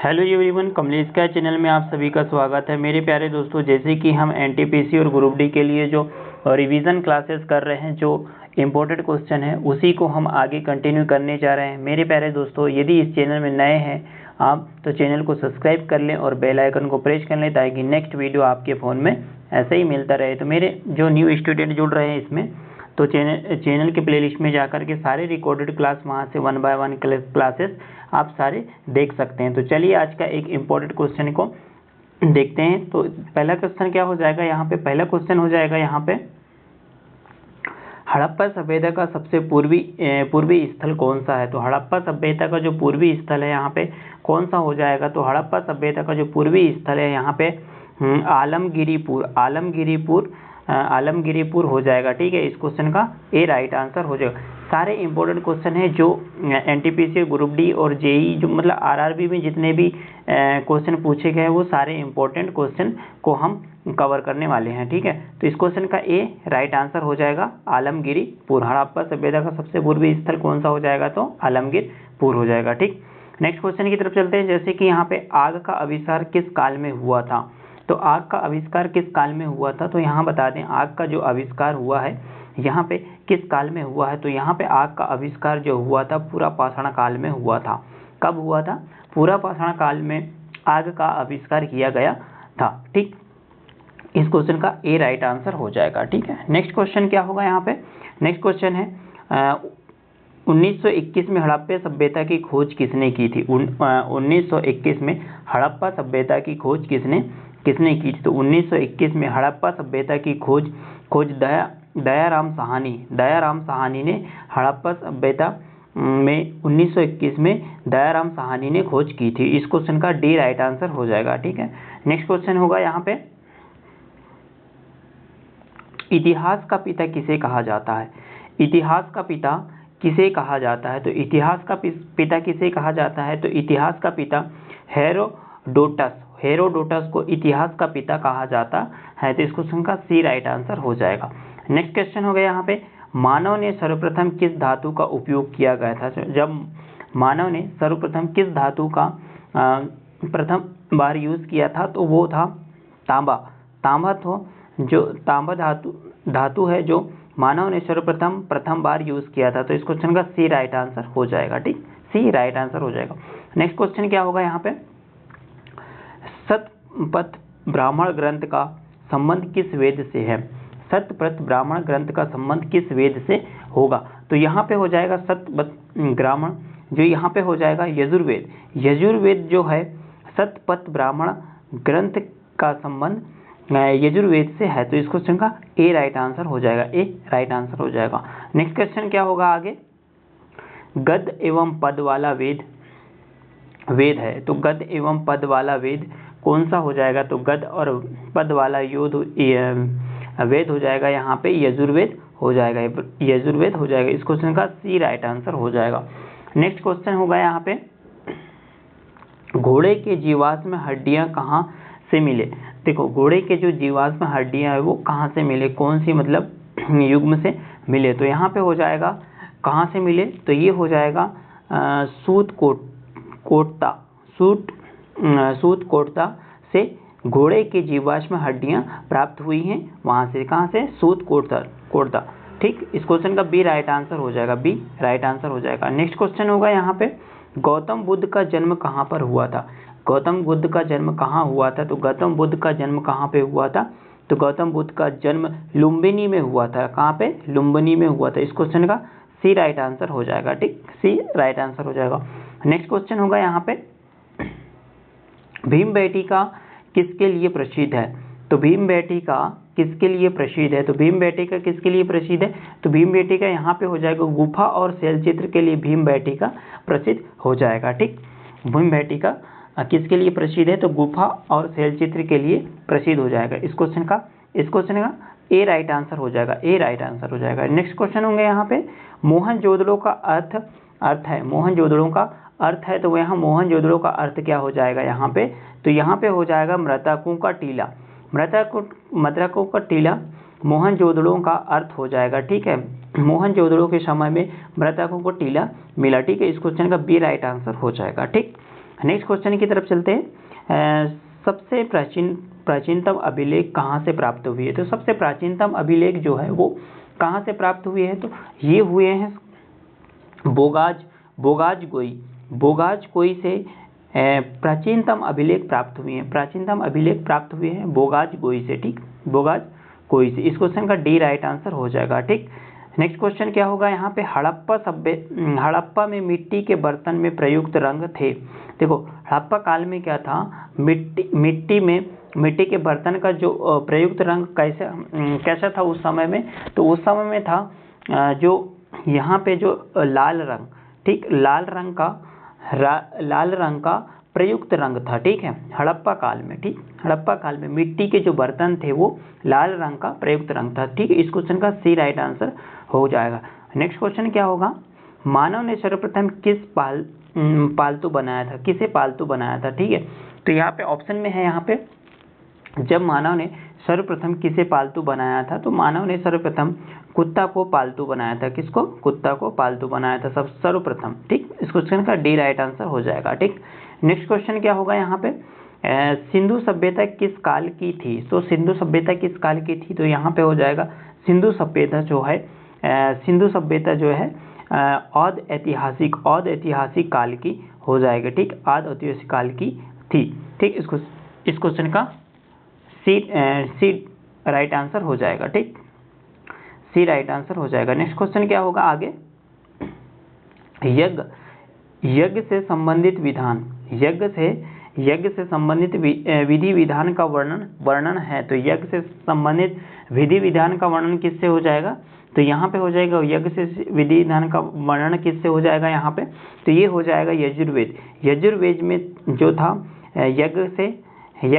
Hello everyone, Kamlesh का channel में आप सभी का स्वागत है। मेरे प्यारे दोस्तों, जैसे कि हम एनटीपीसी और ग्रुप डी के लिए जो रिवीजन क्लासेस कर रहे हैं, जो इम्पोर्टेंट क्वेश्चन है उसी को हम आगे कंटिन्यू करने जा रहे हैं। मेरे प्यारे दोस्तों, यदि इस चैनल में नए हैं आप तो चैनल को सब्सक्राइब कर लें और बेल आइकन को प्रेस कर लें ताकि नेक्स्ट वीडियो आपके फ़ोन में ऐसे ही मिलता रहे। तो मेरे जो न्यू स्टूडेंट जुड़ रहे हैं इसमें, तो चैनल के प्लेलिस्ट में जाकर के सारे रिकॉर्डेड क्लास वहाँ से 1 बाय 1 क्लासेस आप सारे देख सकते हैं। तो चलिए आज का एक इम्पोर्टेंट क्वेश्चन को देखते हैं। तो पहला क्वेश्चन क्या हो जाएगा यहाँ पे? पहला क्वेश्चन हो जाएगा यहाँ पे, हड़प्पा सभ्यता का सबसे पूर्वी स्थल कौन सा है? तो हड़प्पा सभ्यता का जो पूर्वी स्थल है यहाँ पे कौन सा हो जाएगा? तो हड़प्पा सभ्यता का जो पूर्वी स्थल है यहाँ पे आलमगिरीपुर हो जाएगा। ठीक है, इस क्वेश्चन का ए राइट आंसर हो जाएगा। सारे इंपॉर्टेंट क्वेश्चन है जो एनटीपीसी ग्रुप डी और जेई जो मतलब आरआरबी में जितने भी क्वेश्चन पूछे गए वो सारे इंपॉर्टेंट क्वेश्चन को हम कवर करने वाले हैं। ठीक है, तो इस क्वेश्चन का ए राइट आंसर हो जाएगा आलमगिरीपुर। हड़प्पा सभ्यता का सबसे पूर्वी स्थल कौन सा हो जाएगा? तो आलमगिरपुर हो जाएगा। ठीक, नेक्स्ट क्वेश्चन की तरफ चलते हैं। जैसे कि यहाँ पे आग का आविष्कार किस काल में हुआ था? तो आग का आविष्कार किस काल में हुआ था? तो यहाँ बता दें, आग का जो आविष्कार हुआ है यहाँ पे किस काल में हुआ है? तो यहाँ पे आग का आविष्कार जो हुआ था पूरा पाषाण काल में हुआ था। कब हुआ था? पूरा पाषाण काल में आग का आविष्कार किया गया था। ठीक, इस क्वेश्चन का ए राइट आंसर हो जाएगा। ठीक है, नेक्स्ट क्वेश्चन क्या होगा यहाँ पे? नेक्स्ट क्वेश्चन है 1921 में हड़प्पा सभ्यता की खोज किसने की थी? 1921 में हड़प्पा सभ्यता की खोज किसने की थी? तो 1921 में हड़प्पा सभ्यता की खोज दयाराम साहनी ने हड़प्पा सभ्यता में 1921 में दयाराम साहनी ने खोज की थी। इस क्वेश्चन का डी राइट आंसर हो जाएगा। ठीक है, नेक्स्ट क्वेश्चन होगा यहाँ पे, इतिहास का पिता किसे कहा जाता है? इतिहास का पिता किसे कहा जाता है? तो इतिहास का पिता किसे कहा जाता है? तो इतिहास का पिता हेरोडोटस को इतिहास का पिता कहा जाता है। तो इस क्वेश्चन का सी राइट आंसर हो जाएगा। नेक्स्ट क्वेश्चन हो गया यहाँ पे, मानव ने सर्वप्रथम किस धातु का उपयोग किया गया था? जब मानव ने सर्वप्रथम किस धातु का प्रथम बार यूज किया था? तो वो था तांबा। तो जो तांबा धातु है जो मानव ने प्रथम बार यूज किया था। तो इस क्वेश्चन का सी राइट आंसर हो जाएगा। ठीक, सी राइट आंसर हो जाएगा। नेक्स्ट क्वेश्चन क्या होगा यहाँ पे, शतपथ ब्राह्मण ग्रंथ का संबंध किस वेद से है? शतपथ ब्राह्मण ग्रंथ का संबंध किस वेद से होगा? तो यहाँ पे हो जाएगा शतपथ ब्राह्मण, जो यहाँ पे हो जाएगा यजुर्वेद। यजुर्वेद जो है शतपथ ब्राह्मण ग्रंथ का संबंध यजुर्वेद से है। तो इस क्वेश्चन का ए राइट आंसर हो जाएगा। ए राइट आंसर हो जाएगा। नेक्स्ट क्वेश्चन क्या होगा आगे, गद एवं पद वाला वेद है। तो गद एवं पद वाला वेद कौन सा हो जाएगा? तो गद और पद वाला वेद हो जाएगा यहाँ पे यजुर्वेद हो जाएगा। यजुर्वेद हो जाएगा। इस क्वेश्चन का सी राइट आंसर हो जाएगा। नेक्स्ट क्वेश्चन होगा यहाँ पे, घोड़े के जीवाश्म हड्डियाँ कहाँ से मिले? देखो, घोड़े के जो जीवाश्म हड्डियाँ है वो कहाँ से मिले, कौन सी मतलब युग्म से मिले? तो यहाँ पे हो जाएगा कहाँ से मिले? तो ये हो जाएगा सूत कोटता से घोड़े के जीवाश्म हड्डियां प्राप्त हुई हैं। वहां से, कहां से? सूत कोटता। ठीक, इस क्वेश्चन का बी राइट आंसर हो जाएगा। बी राइट आंसर हो जाएगा। नेक्स्ट क्वेश्चन होगा यहाँ पे, गौतम बुद्ध का जन्म कहाँ पर हुआ था? गौतम बुद्ध का जन्म कहाँ हुआ था? तो गौतम बुद्ध का जन्म कहाँ पे हुआ था? तो गौतम बुद्ध का जन्म लुम्बिनी में हुआ था। कहाँ पे? लुम्बिनी में हुआ था। इस क्वेश्चन का सी राइट आंसर हो जाएगा। ठीक, सी राइट आंसर हो जाएगा। नेक्स्ट क्वेश्चन होगा यहाँ पे, भीमबेटका किसके लिए प्रसिद्ध है? तो भीमबेटका किसके लिए प्रसिद्ध है? तो भीमबेटका किसके लिए प्रसिद्ध है? तो भीमबेटका यहाँ पे हो जाएगा गुफा और शैलचित्र के लिए भीमबेटका प्रसिद्ध हो जाएगा। ठीक, भीमबेटका किसके लिए प्रसिद्ध है? तो गुफा और शैलचित्र के लिए प्रसिद्ध हो जाएगा। इस क्वेश्चन का ए राइट आंसर हो जाएगा। ए राइट आंसर हो जाएगा। नेक्स्ट क्वेश्चन होंगे यहाँ पे, मोहनजोदड़ो का अर्थ है। मोहनजोदड़ो का अर्थ है, तो यहाँ मोहनजोदड़ो का अर्थ क्या हो जाएगा यहाँ पे? तो यहाँ पे हो जाएगा मृतकों का टीला। मृतकों का टीला मोहनजोदड़ो का अर्थ हो जाएगा। ठीक है, मोहनजोदड़ो के समय में मृतकों को टीला मिला। ठीक है, इस क्वेश्चन का बी राइट आंसर हो जाएगा। ठीक, नेक्स्ट क्वेश्चन की तरफ चलते हैं। सबसे प्राचीनतम अभिलेख कहाँ से प्राप्त हुई है? तो सबसे प्राचीनतम अभिलेख जो है वो कहाँ से प्राप्त हुए हैं? तो ये हुए हैं बोगाज कोई से प्राचीनतम अभिलेख प्राप्त हुए हैं। प्राचीनतम अभिलेख प्राप्त हुए हैं बोगाज गोई से। ठीक, बोगाज कोई से। इस क्वेश्चन का डी राइट आंसर हो जाएगा। ठीक, नेक्स्ट क्वेश्चन क्या होगा यहाँ पे? हड़प्पा में मिट्टी के बर्तन में प्रयुक्त रंग थे। देखो हड़प्पा काल में क्या था, मिट्टी के बर्तन का जो प्रयुक्त रंग कैसा था उस समय में? तो उस समय में था जो यहाँ पे जो लाल रंग, ठीक, लाल रंग का प्रयुक्त रंग था। ठीक है, हड़प्पा काल में। ठीक, हड़प्पा काल में मिट्टी के जो बर्तन थे वो लाल रंग का प्रयुक्त रंग था। ठीक, इस क्वेश्चन का सी राइट आंसर हो जाएगा। नेक्स्ट क्वेश्चन क्या होगा? मानव ने सर्वप्रथम पालतू बनाया था? किसे पालतू बनाया था? ठीक है, तो यहाँ पे ऑप्शन में है, यहाँ पे जब मानव ने सर्वप्रथम किसे पालतू बनाया था? तो मानव ने सर्वप्रथम कुत्ता को पालतू बनाया था। किसको? कुत्ता को पालतू बनाया था सर्वप्रथम। ठीक, इस क्वेश्चन का डी राइट आंसर हो जाएगा। ठीक, नेक्स्ट क्वेश्चन क्या होगा यहाँ पे? सिंधु सभ्यता किस काल की थी? तो सिंधु सभ्यता किस काल की थी? तो यहाँ पे हो जाएगा सिंधु सभ्यता जो है औद ऐतिहासिक काल की हो जाएगा। ठीक, औद ऐतिहासिक काल की थी। ठीक, इस क्वेश्चन का सी राइट आंसर हो जाएगा। ठीक, सी राइट आंसर हो जाएगा। नेक्स्ट क्वेश्चन क्या होगा आगे? यज्ञ से संबंधित विधि विधान का वर्णन है। तो यज्ञ से संबंधित विधि विधान का वर्णन किससे हो जाएगा? तो यहाँ पे हो जाएगा यज्ञ से विधि विधान का वर्णन किससे हो जाएगा यहाँ पे? तो ये हो जाएगा यजुर्वेद में जो था यज्ञ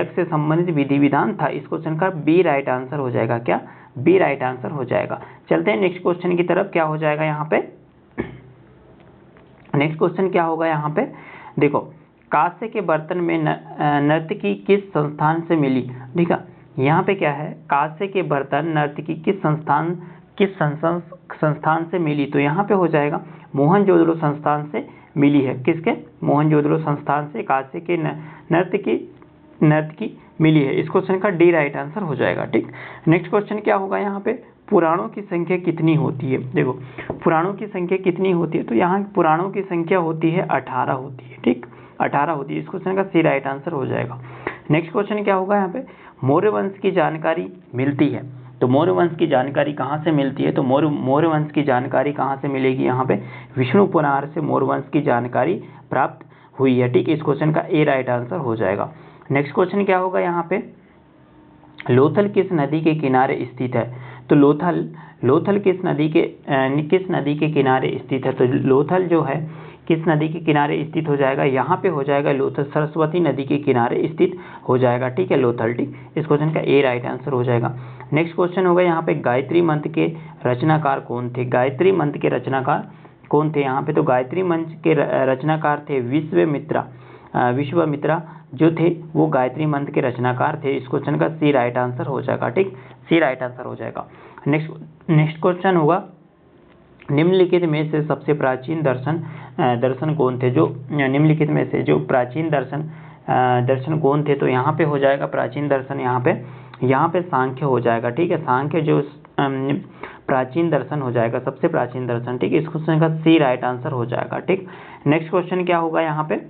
से संबंधित विधि विधान था। इस क्वेश्चन का बी राइट आंसर हो जाएगा। क्या? बी राइट आंसर हो जाएगा। चलते हैं नेक्स्ट क्वेश्चन की तरफ। क्या हो जाएगा यहाँ पे? नेक्स्ट क्वेश्चन क्या होगा यहाँ पे? देखो, कांसे के बर्तन में नर्तकी किस संस्थान से मिली? ठीक है, यहाँ पे क्या है? कांसे के बर्तन नर्तकी किस संस्थान से मिली? तो यहाँ पे हो जाएगा मोहनजोदड़ो संस्थान से मिली है। किसके? मोहनजोदड़ो संस्थान से कांसे के नर्तकी मिली है। इस क्वेश्चन का डी राइट आंसर हो जाएगा। ठीक, नेक्स्ट क्वेश्चन क्या होगा यहाँ पे? पुराणों की संख्या कितनी होती है? देखो पुराणों की संख्या कितनी होती है? तो यहाँ पुराणों की संख्या होती है 18 होती है। ठीक, 18 होती है। इस क्वेश्चन का सी राइट आंसर हो जाएगा। नेक्स्ट क्वेश्चन क्या होगा यहाँ पे? मौर्य वंश की जानकारी मिलती है। तो मौर्य वंश की जानकारी कहाँ से मिलती है? तो मौर्य वंश की जानकारी कहाँ से मिलेगी? यहाँ पे विष्णु पुराण से मौर्य वंश की जानकारी प्राप्त हुई है। ठीक, इस क्वेश्चन का ए राइट आंसर हो जाएगा। नेक्स्ट क्वेश्चन क्या होगा यहाँ पे? लोथल किस नदी के किनारे स्थित है? तो लोथल किस नदी के किनारे स्थित है? तो लोथल जो है किस नदी के किनारे स्थित हो जाएगा? यहाँ पे हो जाएगा लोथल सरस्वती नदी के किनारे स्थित हो जाएगा। ठीक है, लोथल। ठीक, इस क्वेश्चन का ए राइट आंसर हो जाएगा। नेक्स्ट क्वेश्चन होगा यहाँ पे गायत्री मंत्र के रचनाकार कौन थे? गायत्री मंत्र के रचनाकार कौन थे यहाँ पे? तो गायत्री मंत्र के रचनाकार थे विश्वामित्रा जो थे वो गायत्री मंत्र के रचनाकार थे। इस क्वेश्चन का सी राइट आंसर हो जाएगा। ठीक, सी राइट आंसर हो जाएगा। नेक्स्ट क्वेश्चन होगा निम्नलिखित में से सबसे प्राचीन दर्शन कौन थे? जो निम्नलिखित में से जो प्राचीन दर्शन कौन थे? तो यहाँ पे हो जाएगा प्राचीन दर्शन यहाँ पे सांख्य हो जाएगा। ठीक है, सांख्य जो प्राचीन दर्शन हो जाएगा, सबसे प्राचीन दर्शन। ठीक है, इस क्वेश्चन का सी राइट आंसर हो जाएगा। ठीक, नेक्स्ट क्वेश्चन क्या होगा यहाँ पे?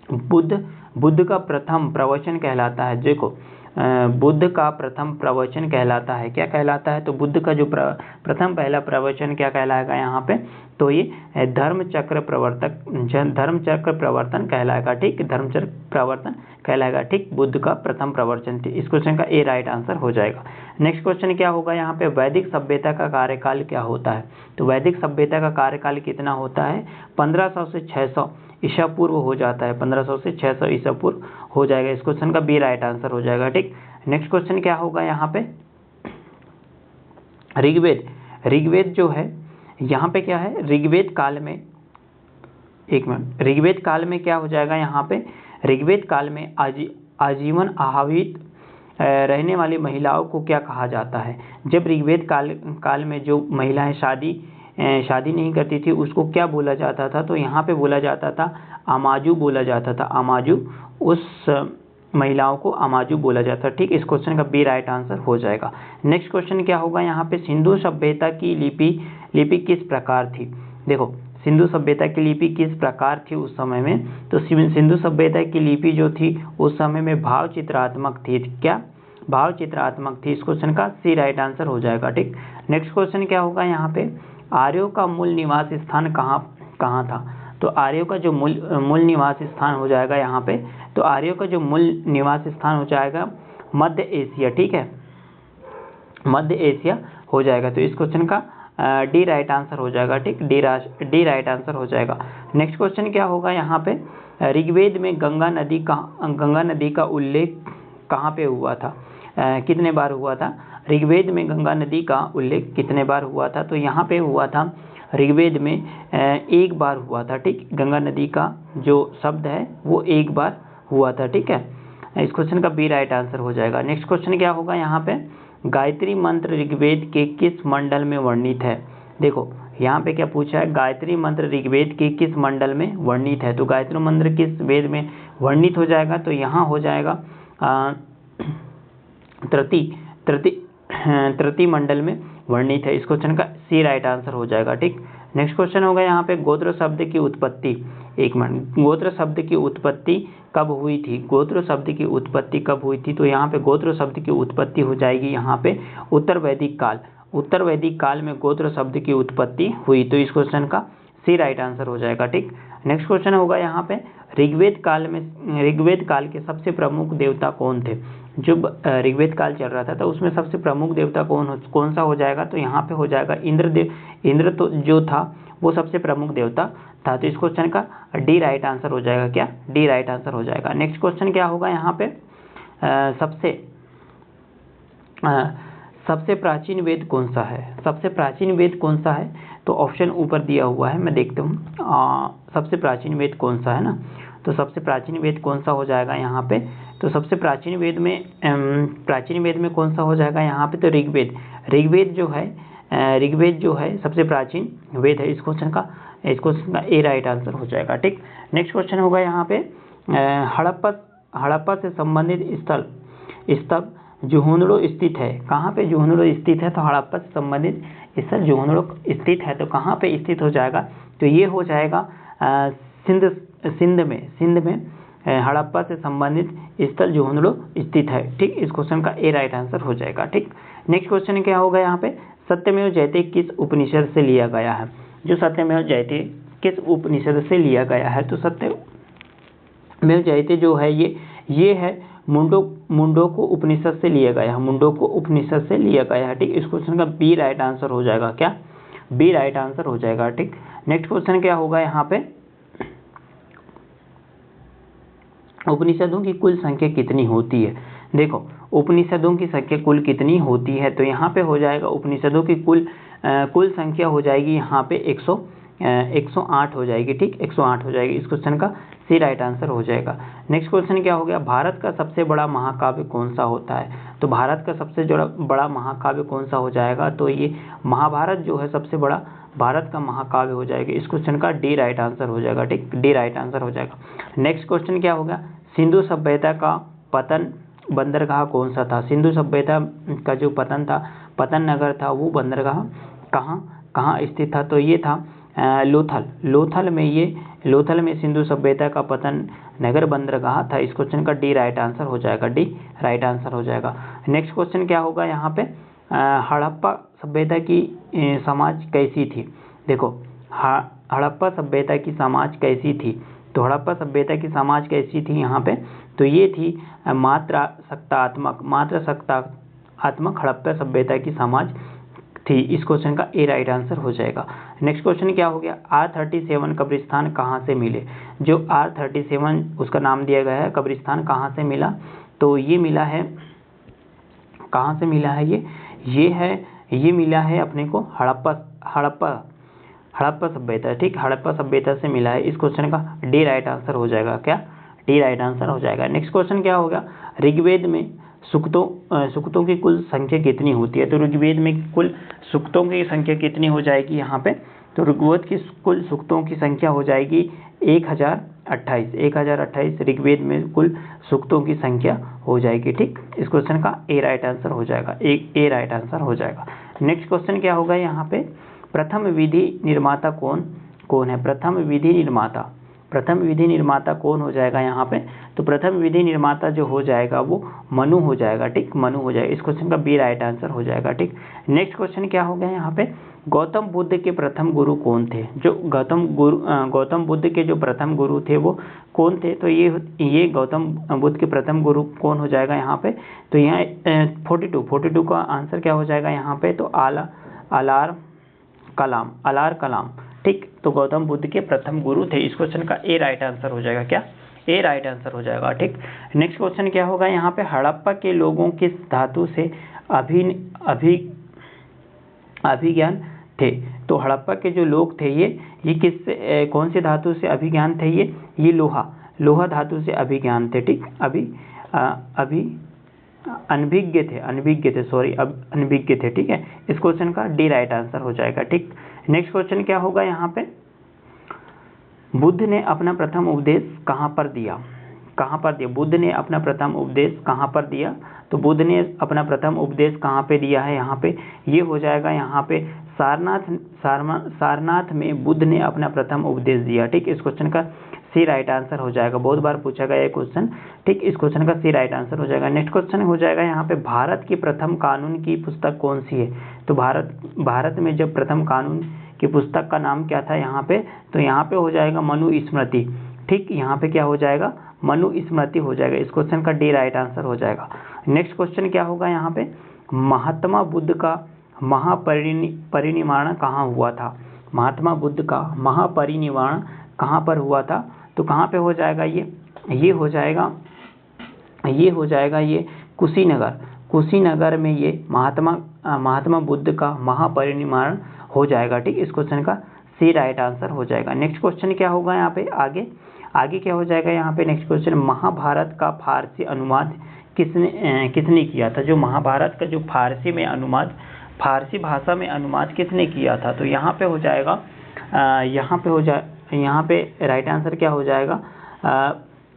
बुद्ध का प्रथम प्रवचन कहलाता है। देखो बुद्ध का प्रथम प्रवचन कहलाता है, क्या कहलाता है? तो बुद्ध का जो प्रथम पहला प्रवचन क्या कहलाएगा यहाँ पे? तो ये धर्मचक्र प्रवर्तन कहलाएगा। ठीक, धर्मचक्र प्रवर्तन कहलाएगा। ठीक, बुद्ध का प्रथम प्रवचन। इस क्वेश्चन का ए राइट आंसर हो जाएगा। नेक्स्ट क्वेश्चन क्या होगा यहाँ पे? वैदिक सभ्यता का कार्यकाल क्या होता है? तो वैदिक सभ्यता का कार्यकाल कितना होता है? 1500 से 600 ईसा पूर्व हो जाता है। 1500 से 600 ईसा पूर्व हो जाएगा। इस क्वेश्चन का बी राइट आंसर हो जाएगा। ठीक, नेक्स्ट क्वेश्चन क्या होगा यहाँ पे? ऋग्वेद जो है यहाँ पे क्या है? ऋग्वेद काल में क्या हो जाएगा यहाँ पे? ऋग्वेद काल में आजीवन आहावित रहने वाली महिलाओं को क्या कहा जाता है? जब ऋग्वेद काल में जो महिलाएं शादी नहीं करती थी उसको क्या बोला जाता था? तो यहाँ पे बोला जाता था अमाजू बोला जाता था, अमाजू, उस महिलाओं को अमाजू बोला जाता है। ठीक, इस क्वेश्चन का बी राइट आंसर हो जाएगा। नेक्स्ट क्वेश्चन क्या होगा यहाँ पे, सिंधु सभ्यता की लिपि किस प्रकार थी। देखो, सिंधु सभ्यता की लिपि किस प्रकार थी उस समय में, तो सिंधु सभ्यता की लिपि जो थी उस समय में भाव चित्रात्मक थी। क्या, भाव चित्रात्मक थी। इस क्वेश्चन का सी राइट आंसर हो जाएगा। ठीक, नेक्स्ट क्वेश्चन क्या होगा यहाँ पे, आर्यों का मूल निवास स्थान कहाँ था। तो आर्यों का जो मूल निवास स्थान हो जाएगा यहाँ पे, तो आर्यों का जो मूल निवास स्थान हो जाएगा मध्य एशिया। ठीक है, मध्य एशिया हो जाएगा। तो इस क्वेश्चन का डी राइट आंसर हो जाएगा। ठीक, डी राइट आंसर हो जाएगा। नेक्स्ट क्वेश्चन क्या होगा यहाँ पे, ऋग्वेद में गंगा नदी का उल्लेख कहाँ पे हुआ था, कितने बार हुआ था। ऋग्वेद में गंगा नदी का उल्लेख कितने बार हुआ था, तो यहाँ पे हुआ था ऋग्वेद में एक बार हुआ था। ठीक, गंगा नदी का जो शब्द है वो एक बार हुआ था। ठीक है, इस क्वेश्चन का बी राइट आंसर हो जाएगा। नेक्स्ट क्वेश्चन क्या होगा यहाँ पे, गायत्री मंत्र ऋग्वेद के किस मंडल में वर्णित है। देखो, यहाँ पे क्या पूछा है, गायत्री मंत्र ऋग्वेद के किस मंडल में वर्णित है। तो गायत्री मंत्र किस वेद में वर्णित हो जाएगा, तो यहाँ हो जाएगा तृतीय मंडल में वर्णित है। इस क्वेश्चन का सी राइट आंसर हो जाएगा। ठीक, नेक्स्ट क्वेश्चन होगा यहाँ पे, गोत्र शब्द की उत्पत्ति, एक मिनट, गोत्र शब्द की उत्पत्ति कब हुई थी। गोत्र शब्द की उत्पत्ति कब हुई थी, तो यहाँ पे गोत्र शब्द की उत्पत्ति हो जाएगी यहाँ पे उत्तर वैदिक काल में गोत्र शब्द की उत्पत्ति हुई। तो इस क्वेश्चन का सी राइट आंसर हो जाएगा। ठीक, नेक्स्ट क्वेश्चन होगा यहाँ पे, ऋग्वेद काल के सबसे प्रमुख देवता कौन थे। जब ऋग्वेद काल चल रहा था तो उसमें सबसे प्रमुख देवता कौन सा हो जाएगा, तो यहाँ पे हो जाएगा इंद्र तो जो था वो सबसे प्रमुख देवता था। तो इस क्वेश्चन का डी राइट आंसर हो जाएगा। क्या, डी राइट आंसर हो जाएगा। नेक्स्ट क्वेश्चन क्या होगा यहाँ पे, सबसे प्राचीन वेद कौन सा है। सबसे प्राचीन वेद कौन सा है, तो ऑप्शन ऊपर दिया हुआ है, मैं देखता हूँ सबसे प्राचीन वेद कौन सा है ना। तो सबसे प्राचीन वेद कौन सा हो जाएगा यहाँ पे, तो सबसे प्राचीन वेद में कौन सा हो जाएगा यहाँ पे, तो ऋग्वेद जो है सबसे प्राचीन वेद है। इस क्वेश्चन का ए राइट आंसर हो जाएगा। ठीक, नेक्स्ट क्वेश्चन होगा यहाँ पे, हड़प्पा से संबंधित स्थल जोहोनड़ो स्थित है। कहाँ पे जोहोनड़ो स्थित है, तो हड़प्पा से संबंधित स्थल जोहोनड़ो स्थित है, तो कहाँ पे स्थित हो जाएगा, तो ये हो जाएगा सिंध में हड़प्पा से संबंधित स्थल जोहोनड़ो स्थित है। ठीक, इस क्वेश्चन का ए राइट आंसर हो जाएगा। ठीक, नेक्स्ट क्वेश्चन क्या होगा यहाँ पे, सत्यमेव जयते किस उपनिषद से लिया गया है। जो सत्यमेव जयते किस उपनिषद से लिया गया है, तो सत्यमेव जयते जो है ये है मुंडोको उपनिषद से लिया गया है, मुंडोको उपनिषद से लिया गया है। ठीक, इस क्वेश्चन का बी राइट आंसर हो जाएगा। क्या, बी राइट आंसर हो जाएगा। ठीक, नेक्स्ट क्वेश्चन क्या होगा यहाँ पे, उपनिषदों की कुल संख्या कितनी होती है। देखो, उपनिषदों की संख्या कुल कितनी होती है, तो यहाँ पे हो जाएगा उपनिषदों की कुल संख्या हो जाएगी यहाँ पे 108 हो जाएगी। ठीक, 108 हो जाएगी। इस क्वेश्चन का सी राइट आंसर हो जाएगा। नेक्स्ट क्वेश्चन क्या हो गया, भारत का सबसे बड़ा महाकाव्य कौन सा होता है। तो भारत का सबसे बड़ा महाकाव्य कौन सा हो जाएगा, तो ये महाभारत जो है सबसे बड़ा भारत का महाकाव्य हो जाएगा। इस क्वेश्चन का डी राइट आंसर हो जाएगा। ठीक, डी राइट आंसर हो जाएगा। नेक्स्ट क्वेश्चन क्या होगा, सिंधु सभ्यता का पतन बंदरगाह कौन सा था। सिंधु सभ्यता का जो पतन नगर था वो बंदरगाह कहाँ स्थित था, तो ये था लोथल में सिंधु सभ्यता का पतन नगर बंदरगाह था। इस क्वेश्चन का डी राइट आंसर हो जाएगा। डी राइट आंसर हो जाएगा। नेक्स्ट क्वेश्चन क्या होगा यहाँ पे, हड़प्पा सभ्यता की समाज कैसी थी। देखो, हड़प्पा सभ्यता की समाज कैसी थी, तो हड़प्पा सभ्यता की समाज कैसी थी यहाँ पे, तो ये थी मात्र सत्तात्मक हड़प्पा सभ्यता की समाज थी। इस क्वेश्चन का ए राइट आंसर हो जाएगा। नेक्स्ट क्वेश्चन क्या हो गया, R37 कब्रिस्तान कहाँ से मिले। जो R37 उसका नाम दिया गया है, कब्रिस्तान कहाँ से मिला, तो ये मिला है, कहाँ से मिला है, ये मिला है अपने को हड़प्पा सभ्यता। ठीक, हड़प्पा सभ्यता से मिला है। इस क्वेश्चन का डी राइट आंसर हो जाएगा। क्या, डी राइट आंसर हो जाएगा। नेक्स्ट क्वेश्चन क्या होगा, ऋग्वेद में सूक्तों की कुल संख्या कितनी होती है। तो ऋग्वेद में कुल सूक्तों की संख्या कितनी हो जाएगी यहाँ पे, तो ऋग्वेद की कुल सूक्तों की संख्या हो जाएगी 1000 1028, 1028 ऋग्वेद में कुल सूक्तों की संख्या हो जाएगी। ठीक, इस क्वेश्चन का ए राइट आंसर हो जाएगा, ए राइट आंसर हो जाएगा। नेक्स्ट क्वेश्चन क्या होगा यहाँ पे, प्रथम विधि निर्माता कौन है? प्रथम विधि निर्माता कौन हो जाएगा यहाँ पे? तो प्रथम विधि निर्माता जो हो जाएगा वो मनु हो जाएगा। ठीक, मनु हो जाएगा। इस क्वेश्चन का बी राइट आंसर हो जाएगा। ठीक, नेक्स्ट क्वेश्चन क्या हो गया यहाँ पे, गौतम बुद्ध के प्रथम गुरु कौन थे? जो गौतम बुद्ध के जो प्रथम गुरु थे वो कौन थे? तो ये गौतम बुद्ध के प्रथम गुरु कौन हो जाएगा यहाँ पे? तो यहाँ 42 का आंसर क्या हो जाएगा यहाँ पे? तो अलार कलाम। ठीक, तो गौतम बुद्ध के प्रथम गुरु थे। इस क्वेश्चन का ए राइट आंसर हो जाएगा। क्या? ए राइट आंसर हो जाएगा। ठीक, नेक्स्ट क्वेश्चन क्या होगा यहाँ पे, हड़प्पा के लोगों किस धातु से अभिज्ञान थे? तो हड़प्पा के जो लोग थे ये कौन से धातु से अभिज्ञान थे? ये लोहा धातु से अभिज्ञान थे। ठीक, अनभिज्ञ थे। ठीक है, इस क्वेश्चन का डी राइट आंसर हो जाएगा। ठीक, नेक्स्ट क्वेश्चन क्या होगा यहाँ पे, बुद्ध ने अपना प्रथम उपदेश कहाँ पर दिया? बुद्ध ने अपना प्रथम उपदेश कहाँ पर दिया? तो बुद्ध ने अपना प्रथम उपदेश कहाँ पे दिया है यहाँ पे? ये हो जाएगा यहाँ पे सारनाथ में बुद्ध ने अपना प्रथम उपदेश दिया। ठीक, इस क्वेश्चन का सी राइट आंसर हो जाएगा। बहुत बार पूछा गया ये क्वेश्चन। ठीक, इस क्वेश्चन का सी राइट आंसर हो जाएगा। नेक्स्ट क्वेश्चन हो जाएगा यहाँ पे, भारत की प्रथम कानून की पुस्तक कौन सी है? तो भारत में जब प्रथम कानून की पुस्तक का नाम क्या था यहाँ पे? तो यहाँ पे हो जाएगा मनुस्मृति। ठीक, यहाँ पे क्या हो जाएगा? मनुस्मृति हो जाएगा। इस क्वेश्चन का डी राइट आंसर हो जाएगा। नेक्स्ट क्वेश्चन क्या होगा यहाँ पे, महात्मा बुद्ध का महापरिनिर्वाण कहाँ हुआ था? महात्मा बुद्ध का महापरिनिर्वाण कहाँ पर हुआ था? तो कहाँ पे हो जाएगा ये हो जाएगा ये कुशीनगर में ये महात्मा बुद्ध का महापरिनिर्वाण हो जाएगा। ठीक, इस क्वेश्चन का सी राइट आंसर हो जाएगा। नेक्स्ट क्वेश्चन क्या होगा यहाँ पे, आगे क्या हो जाएगा यहाँ पे, नेक्स्ट क्वेश्चन, महाभारत का फारसी अनुवाद किसने किया था? जो महाभारत का जो फारसी भाषा में अनुवाद किसने किया था? तो यहाँ पे हो जाएगा यहाँ पे राइट आंसर क्या हो जाएगा,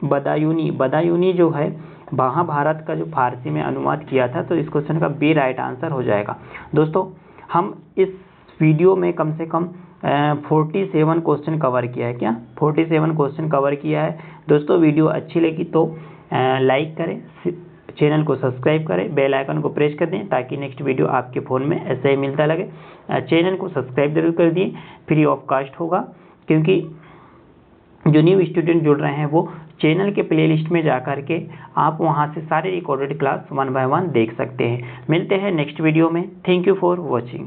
बदायूनी जो है महाभारत का जो फारसी में अनुवाद किया था। तो इस क्वेश्चन का बी राइट आंसर हो जाएगा। दोस्तों, हम इस वीडियो में कम से कम 47 क्वेश्चन कवर किया है। क्या? 47 क्वेश्चन कवर किया है। दोस्तों, वीडियो अच्छी लगी तो लाइक करें, चैनल को सब्सक्राइब करें, बेल आइकन को प्रेस कर दें ताकि नेक्स्ट वीडियो आपके फ़ोन में ऐसे ही मिलता लगे। चैनल को सब्सक्राइब जरूर कर दिए, फ्री ऑफ कास्ट होगा, क्योंकि जो न्यू स्टूडेंट जुड़ रहे हैं वो चैनल के प्लेलिस्ट में जा कर के आप वहां से सारे रिकॉर्डेड क्लास 1 by 1 देख सकते हैं। मिलते हैं नेक्स्ट वीडियो में। Thank you for watching.